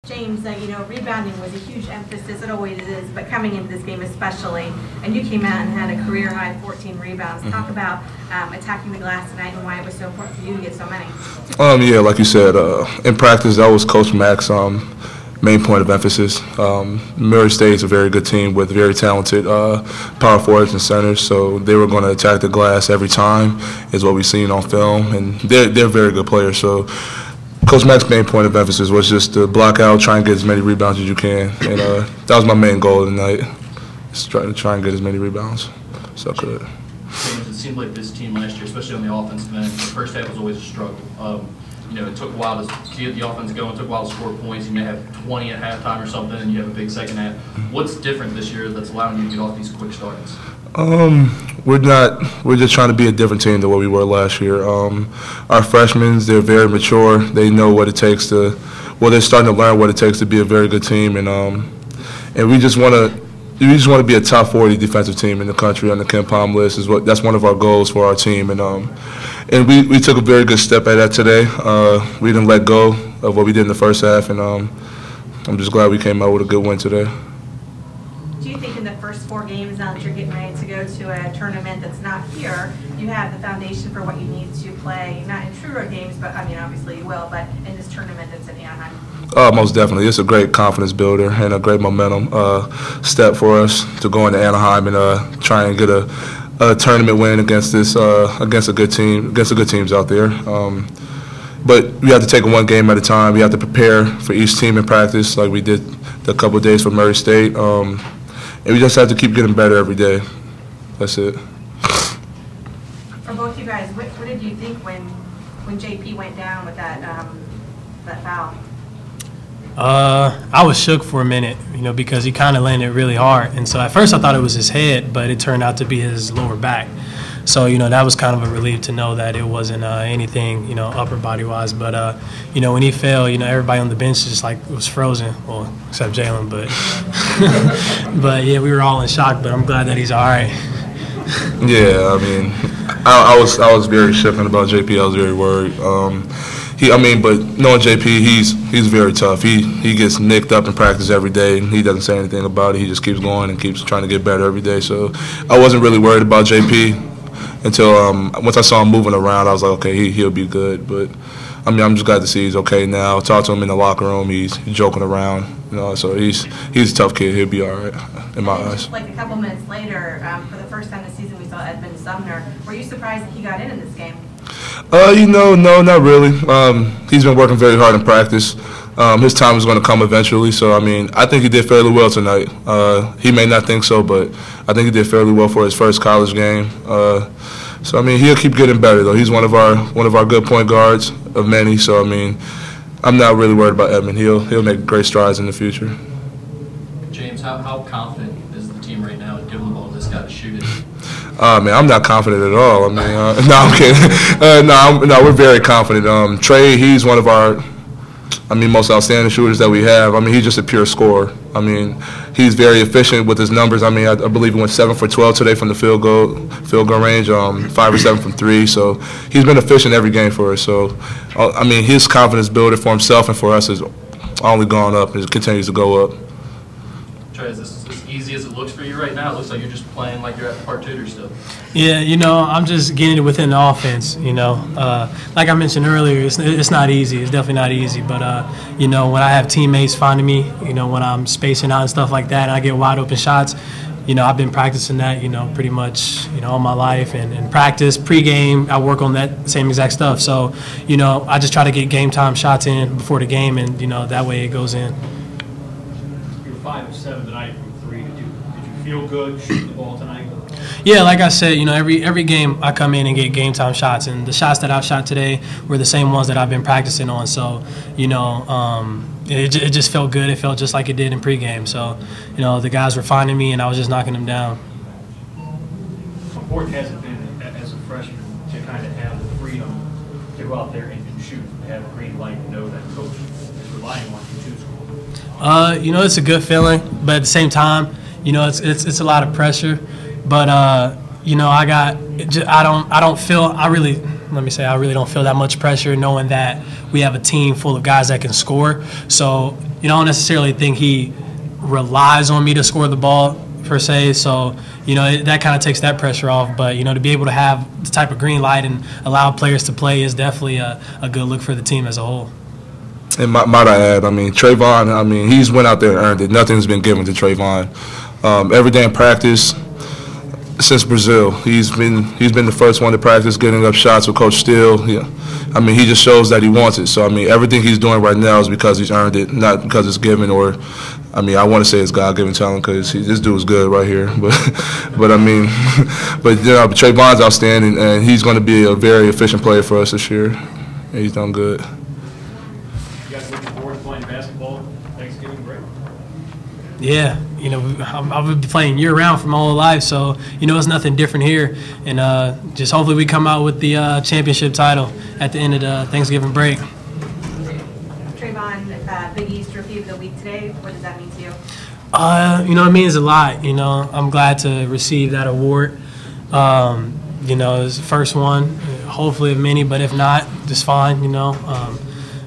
James, rebounding was a huge emphasis. It always is, but coming into this game especially, and you came out and had a career-high 14 rebounds. Talk about attacking the glass tonight and why it was so important for you to get so many. Yeah, like you said, in practice, that was Coach Mack's main point of emphasis. Murray State's a very good team with very talented power forwards and centers, so they were going to attack the glass every time, is what we've seen on film, and they're very good players. So Coach Mack's main point of emphasis was just to block out, try and get as many rebounds as you can, and that was my main goal tonight, is try and get as many rebounds as I could. It seemed like this team last year, especially on the offensive end, the first half was always a struggle. It took a while to get the offense going, it took a while to score points. You may have 20 at halftime or something, and you have a big second half. What's different this year that's allowing you to get off these quick starts? We're just trying to be a different team than what we were last year. Our freshmen, they're very mature. They know what it takes to, they're starting to learn what it takes to be a very good team, and we just want to be a top 40 defensive team in the country on the Ken Palm list. That's one of our goals for our team, and we took a very good step at that today. We didn't let go of what we did in the first half, and I'm just glad we came out with a good win today. Do you think in the first 4 games now that you're getting ready to go to a tournament that's not here, you have the foundation for what you need to play, not in true road games, but obviously you will, but in this tournament that's in Anaheim? Most definitely. It's a great confidence builder and a great momentum step for us to go into Anaheim and try and get a tournament win against a good team, against the good teams out there. But we have to take it one game at a time. We have to prepare for each team in practice, like we did the couple of days for Murray State. And we just have to keep getting better every day. That's it. For both you guys, what did you think when JP went down with that foul? I was shook for a minute, because he kind of landed really hard. And so at first I thought it was his head, but it turned out to be his lower back. So, that was kind of a relief to know that it wasn't anything, upper body-wise. But, when he fell, everybody on the bench just was frozen. Well, except Jalen, but but yeah, we were all in shock. But I'm glad that he's all right. Yeah, I was very shook about JP. I was very worried. But knowing JP, he's very tough. He gets nicked up in practice every day, and he doesn't say anything about it. He just keeps going and keeps trying to get better every day. So I wasn't really worried about JP until once I saw him moving around. I was like, okay, he'll be good. But I'm just glad to see he's okay now. Talk to him in the locker room. He's joking around, So he's a tough kid. He'll be all right in my eyes. Like a couple minutes later, for the first time this season, we saw Edmund Sumner. Were you surprised that he got in this game? No, not really. He's been working very hard in practice. His time is going to come eventually. So, I think he did fairly well tonight. He may not think so, but I think he did fairly well for his first college game. So, he'll keep getting better, though. He's one of our good point guards of many. So, I'm not really worried about Edmund. He'll make great strides in the future. James, how confident is the team right now in giving the ball to this guy to shoot it? I'm not confident at all. No, I'm kidding. No, we're very confident. Trey, he's one of our, most outstanding shooters that we have. He's just a pure scorer. He's very efficient with his numbers. I believe he went 7 for 12 today from the field goal range, 5 or 7 from 3. So he's been efficient every game for us. So, his confidence builder for himself and for us has only gone up and it continues to go up. Trey, is this as easy as it looks for you right now? It looks like you're just playing like you're at Park Tutor still. Yeah, I'm just getting it within the offense, Like I mentioned earlier, it's not easy. It's definitely not easy. But, when I have teammates finding me, when I'm spacing out and stuff like that, and I get wide open shots, I've been practicing that, pretty much, all my life. And practice, pregame, I work on that same exact stuff. So, I just try to get game time shots in before the game, and, that way it goes in. 5 of 7 tonight from 3. Did you feel good shooting the ball tonight? Yeah, like I said, every game I come in and get game time shots, and the shots that I've shot today were the same ones that I've been practicing on. So, it just felt good. It felt just like it did in pregame. So, the guys were finding me, and I was just knocking them down. How important has it been as a freshman to kind of have the freedom to go out there and shoot, to have a green light and know that coach is relying on you to score? It's a good feeling, but at the same time, it's a lot of pressure. But I really don't feel that much pressure knowing that we have a team full of guys that can score. So I don't necessarily think he relies on me to score the ball per se. So, that kind of takes that pressure off. But, to be able to have the type of green light and allow players to play is definitely a good look for the team as a whole. And might I add, Trevon, he's went out there and earned it. Nothing's been given to Trevon. Every day in practice, since Brazil, he's been the first one to practice getting up shots with Coach Steele. Yeah. He just shows that he wants it. So, everything he's doing right now is because he's earned it, not because it's given or, I want to say it's God-given talent because this dude's good right here. But Trevon's outstanding, and he's going to be a very efficient player for us this year. And he's done good. You guys looking forward to playing basketball Thanksgiving break? Yeah, I've been playing year-round for my whole life, so, it's nothing different here. And just hopefully we come out with the championship title at the end of the Thanksgiving break. Trevon, Big East Rookie of the Week today. What does that mean to you? It means a lot. I'm glad to receive that award. It's the first one, hopefully of many, but if not, just fine,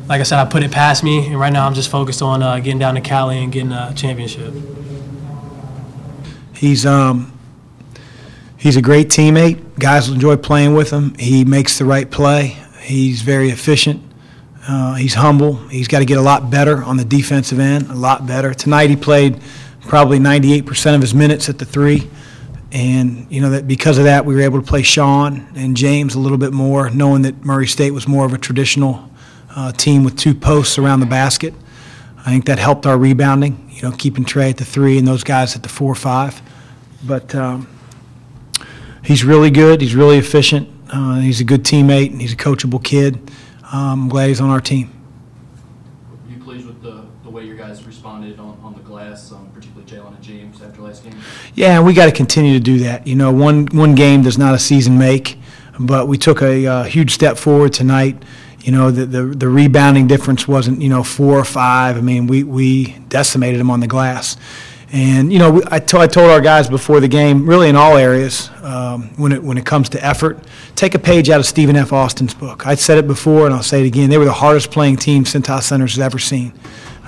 Like I said, I put it past me, and right now I'm just focused on getting down to Cali and getting a championship. He's a great teammate. Guys enjoy playing with him. He makes the right play. He's very efficient. He's humble. He's got to get a lot better on the defensive end, a lot better. Tonight he played probably 98% of his minutes at the three. And, that because of that, we were able to play Sean and James a little bit more, knowing that Murray State was more of a traditional team with two posts around the basket. I think that helped our rebounding, keeping Trey at the three and those guys at the 4-5. But he's really good. He's really efficient. He's a good teammate, and he's a coachable kid. I'm glad he's on our team. Were you pleased with the way your guys responded on the glass, particularly Jalen and James after last game? Yeah, we got to continue to do that. One game does not a season make, but we took a huge step forward tonight. The rebounding difference wasn't 4 or 5. We decimated them on the glass. And I told our guys before the game, really in all areas, when it comes to effort, take a page out of Stephen F. Austin's book. I said it before, and I'll say it again. They were the hardest playing team Cintas Center has ever seen.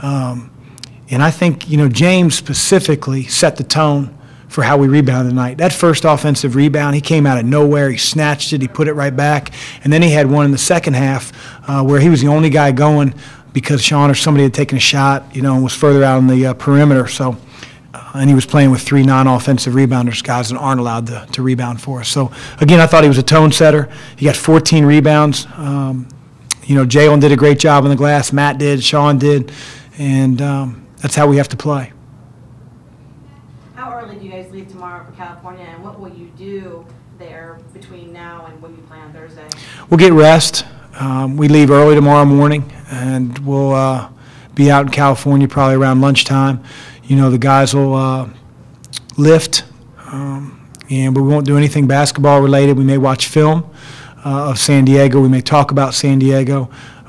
And I think James specifically set the tone for how we rebounded tonight. That first offensive rebound, he came out of nowhere. He snatched it. He put it right back. And then he had one in the second half where he was the only guy going because Sean or somebody had taken a shot, and was further out on the perimeter. So. And he was playing with 3 non-offensive rebounders, guys that aren't allowed to rebound for us. So, again, I thought he was a tone setter. He got 14 rebounds. Jalen did a great job on the glass. Matt did. Sean did. And that's how we have to play. How early do you guys leave tomorrow for California, and what will you do there between now and when you play on Thursday? We'll get rest. We leave early tomorrow morning, and we'll be out in California probably around lunchtime. The guys will lift, and we won't do anything basketball related. We may watch film of San Diego. We may talk about San Diego,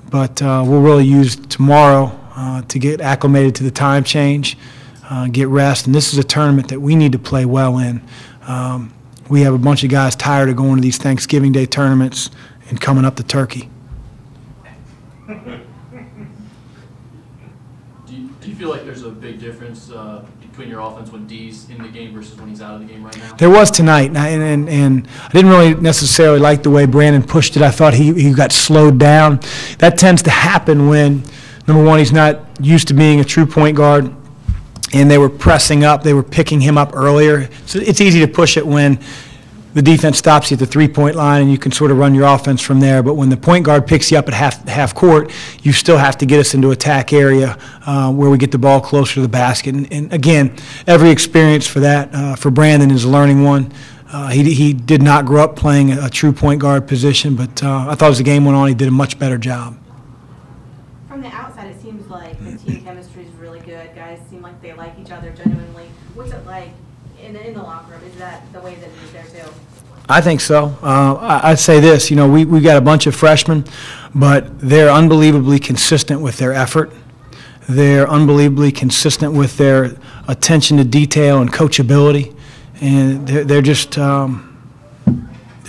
but we'll really use tomorrow to get acclimated to the time change, get rest. And this is a tournament that we need to play well in. We have a bunch of guys tired of going to these Thanksgiving Day tournaments and coming up to Turkey. Do you feel like there's a big difference between your offense when D's in the game versus when he's out of the game right now? There was tonight, and I didn't really necessarily like the way Brandon pushed it. I thought he got slowed down. That tends to happen when, number one, he's not used to being a true point guard, and they were pressing up. They were picking him up earlier. So it's easy to push it when the defense stops you at the three-point line and you can sort of run your offense from there. But when the point guard picks you up at half court, you still have to get us into attack area where we get the ball closer to the basket. And again, every experience for that, for Brandon, is a learning one. He did not grow up playing a true point guard position, but I thought as the game went on, he did a much better job. From the outside, it seems like the team chemistry is really good. Guys seem like they like each other genuinely. What's it like in the locker room? Is that the way that it is there too? I think so. I'd say this, we've got a bunch of freshmen, but they're unbelievably consistent with their effort. They're unbelievably consistent with their attention to detail and coachability, and they're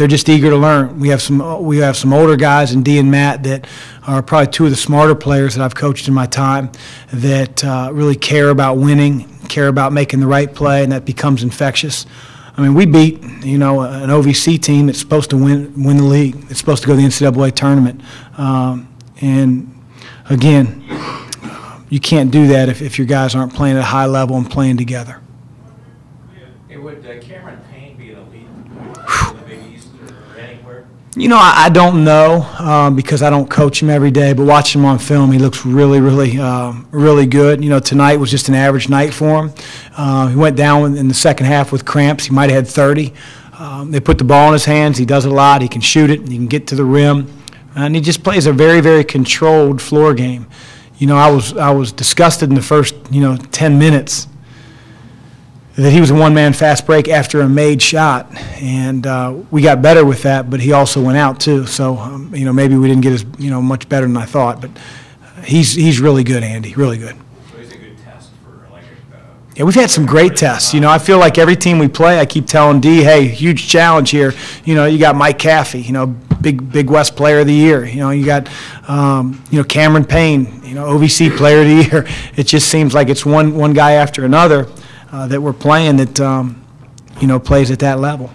they're just eager to learn. We have some older guys in D and Matt that are probably two of the smarter players that I've coached in my time that really care about winning, care about making the right play, and that becomes infectious. I mean, we beat, an OVC team that's supposed to win the league. It's supposed to go to the NCAA tournament. And again, you can't do that if your guys aren't playing at a high level and playing together. Hey, would Cameron Payne be an elite in the Big East or anywhere? I don't know because I don't coach him every day, but watching him on film, he looks really, really good. Tonight was just an average night for him. He went down in the second half with cramps. He might have had 30. They put the ball in his hands. He does it a lot. He can shoot it. He can get to the rim. And he just plays a very, very controlled floor game. I was disgusted in the first, 10 minutes that he was a one-man fast break after a made shot, and we got better with that. But he also went out too, so maybe we didn't get as much better than I thought. But he's really good, Andy, really good. So he's a good test for Yeah, we've had some great tests. I feel like every team we play, I keep telling D, hey, huge challenge here. You got Mike Caffey, Big West Player of the Year. You got Cameron Payne, OVC Player of the Year. It just seems like it's one guy after another that we're playing that plays at that level.